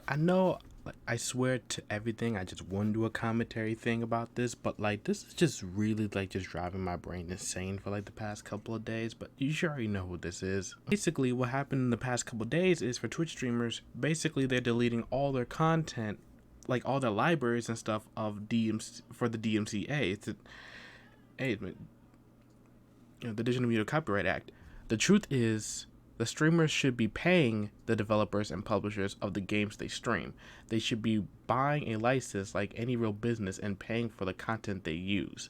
I know, like, I swear to everything, I just want to do a commentary thing about this, but like, this is just really like just driving my brain insane for like the past couple of days. But you sure already know what this is. Basically, what happened in the past couple of days is for Twitch streamers, basically they're deleting all their content, like all their libraries and stuff of DMC for the DMCA. The Digital Media Copyright Act. The truth is, the streamers should be paying the developers and publishers of the games they stream. They should be buying a license like any real business and paying for the content they use.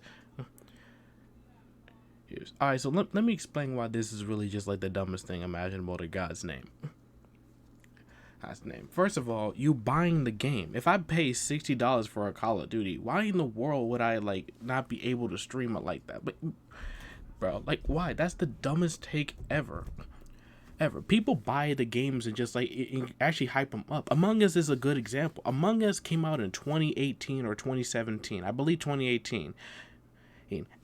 Alright, so let me explain why this is really just like the dumbest thing imaginable to God's name. God's name. First of all, you buying the game. If I pay $60 for a Call of Duty, why in the world would I like not be able to stream it like that? But bro, like why? That's the dumbest take ever. People buy the games and just like it actually hype them up. Among Us is a good example. Among Us came out in 2018 or 2017, I believe 2018.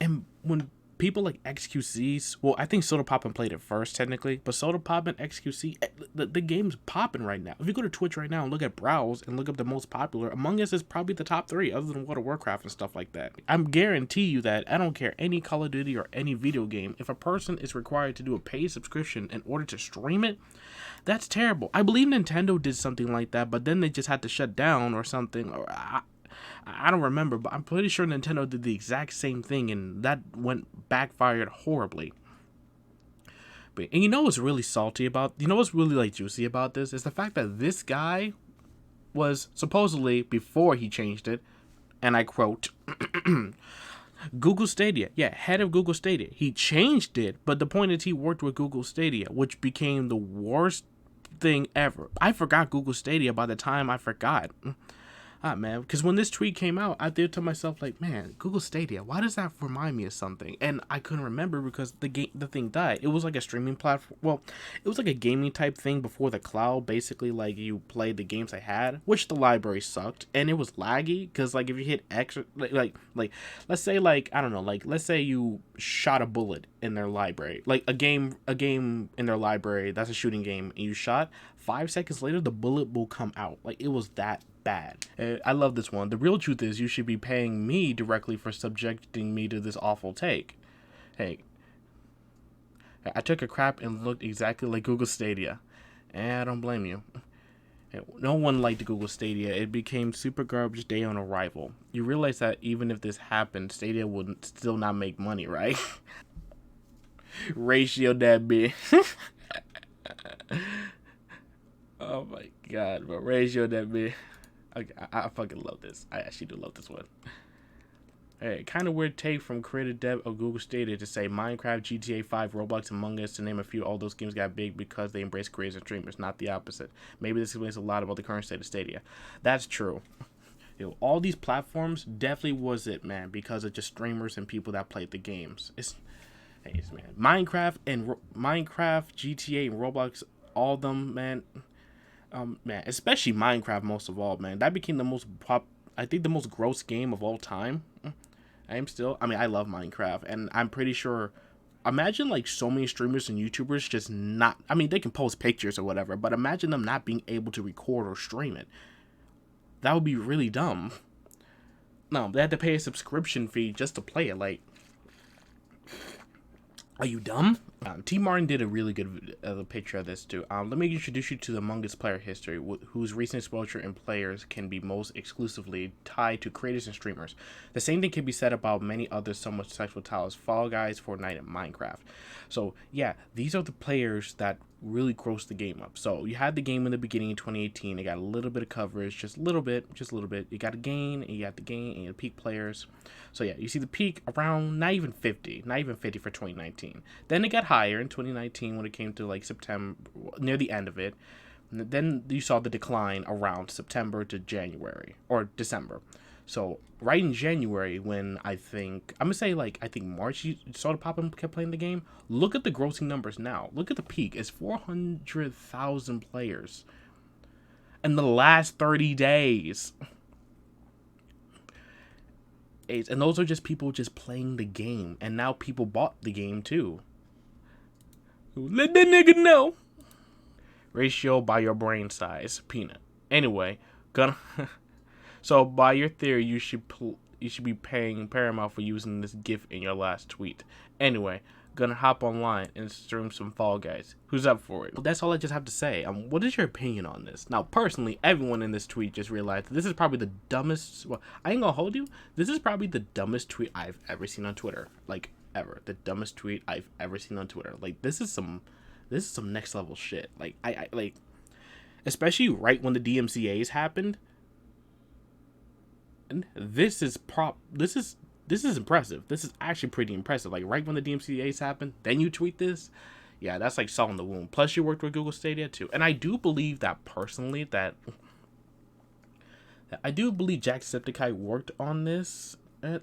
And when people like XQC's, well, I think Soda Poppin played it first technically, but Soda Poppin, XQC, the game's popping right now. If you go to Twitch right now and look at browse and look up the most popular, Among Us is probably the top 3 other than World of Warcraft and stuff like that. I'm guarantee you that I don't care any Call of Duty or any video game, if a person is required to do a paid subscription in order to stream it, that's terrible. I believe Nintendo did something like that, but then they just had to shut down or something, or I don't remember, but I'm pretty sure Nintendo did the exact same thing, and that backfired horribly. And you know what's really salty about, you know what's really like juicy about this is the fact that this guy was supposedly, before he changed it, and I quote, Google Stadia, yeah, head of Google Stadia. He changed it, but the point is he worked with Google Stadia, which became the worst thing ever. I forgot Google Stadia by the time I forgot. Man, because when this tweet came out, I did to myself like, man, Google Stadia, why does that remind me of something? And I couldn't remember because the thing died. It was like a streaming platform. Well, it was like a gaming type thing before the cloud. Basically, like you played the games I had, which the library sucked, and it was laggy because like if you hit X, like let's say like I don't know, like let's say you shot a bullet in their library, like a game in their library that's a shooting game, and you shot. 5 seconds later, the bullet will come out. Like it was that bad. I love this one. The real truth is you should be paying me directly for subjecting me to this awful take. Hey, I took a crap and looked exactly like Google Stadia. And I don't blame you. No one liked Google Stadia. It became super garbage day on arrival. You realize that even if this happened, Stadia would still not make money, right? Ratio that bitch. Oh my god, bro. Ratio that bitch. I fucking love this. I actually do love this one. Hey, kind of weird take from creative dev of Google Stadia to say Minecraft, GTA 5, Roblox, Among Us, to name a few. All those games got big because they embrace creators and streamers, not the opposite. Maybe this explains a lot about the current state of Stadia. That's true. All these platforms definitely was it, man, because of just streamers and people that played the games. Man, Minecraft, GTA, and Roblox, all of them, man. Man, especially Minecraft most of all, man. That became the most I think the most gross game of all time. I love Minecraft, and I'm pretty sure, imagine like so many streamers and YouTubers just not, they can post pictures or whatever, but imagine them not being able to record or stream it. That would be really dumb. No, they had to pay a subscription fee just to play it, like, are you dumb? T. Martin did a really good picture of this too. Let me introduce you to the Among Us player history, whose recent exposure and players can be most exclusively tied to creators and streamers. The same thing can be said about many other somewhat successful titles, Fall Guys, Fortnite, and Minecraft. So yeah, these are the players that really grossed the game up. So you had the game in the beginning in 2018. It got a little bit of coverage, just a little bit. You got a gain, and you got the gain, and you peak players. So yeah, you see the peak around not even 50 for 2019. Then it got higher in 2019 when it came to like September, near the end of it. And then you saw the decline around September to January or December. So right in January, when I think March, you saw the pop and kept playing the game. Look at the grossing numbers now. Look at the peak. It's 400,000 players in the last 30 days. And those are just people just playing the game. And now people bought the game too. Let that nigga know. Ratio by your brain size, peanut. Anyway, gonna so by your theory, you should be paying Paramount for using this GIF in your last tweet. Anyway, gonna hop online and stream some Fall Guys. Who's up for it? Well, that's all I just have to say. What is your opinion on this? Now, personally, everyone in this tweet just realized that this is probably the dumbest. Well, I ain't gonna hold you. This is probably the dumbest tweet I've ever seen on Twitter. Like ever, the dumbest tweet I've ever seen on Twitter. Like this is some next level shit. Like I like, especially right when the DMCA's happened. And this is impressive. This is actually pretty impressive. Like right when the DMCA's happened, then you tweet this. Yeah, that's like salt in the wound. Plus, you worked with Google Stadia too, and I do believe that personally that I do believe Jacksepticeye worked on this.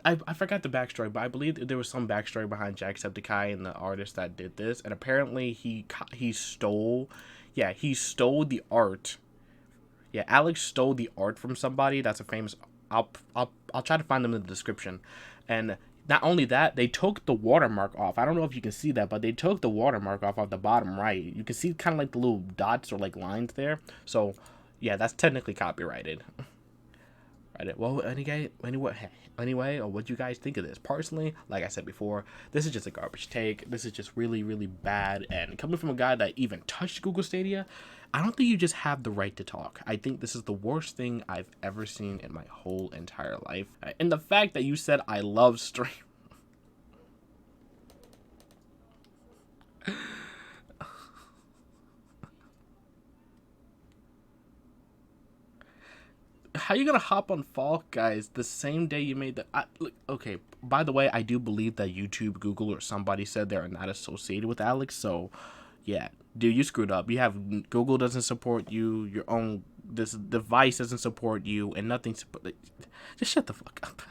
I forgot the backstory, but I believe there was some backstory behind Jacksepticeye and the artist that did this, and apparently he stole, yeah, he stole the art. Yeah, Alex stole the art from somebody that's a famous. I'll try to find them in the description, and not only that, they took the watermark off. I don't know if you can see that, but they took the watermark off the bottom right. You can see kind of like the little dots or like lines there. So, yeah, that's technically copyrighted. Right. Well, anyway, or what do you guys think of this? Personally, like I said before, this is just a garbage take. This is just really, really bad. And coming from a guy that even touched Google Stadia, I don't think you just have the right to talk. I think this is the worst thing I've ever seen in my whole entire life. And the fact that you said I love stream. How you gonna hop on Fall Guys the same day you made the? Look, okay, by the way, I do believe that YouTube, Google, or somebody said they're not associated with Alex. So, yeah, dude, you screwed up. You have Google doesn't support you. Your own this device doesn't support you, and nothing. Just shut the fuck up.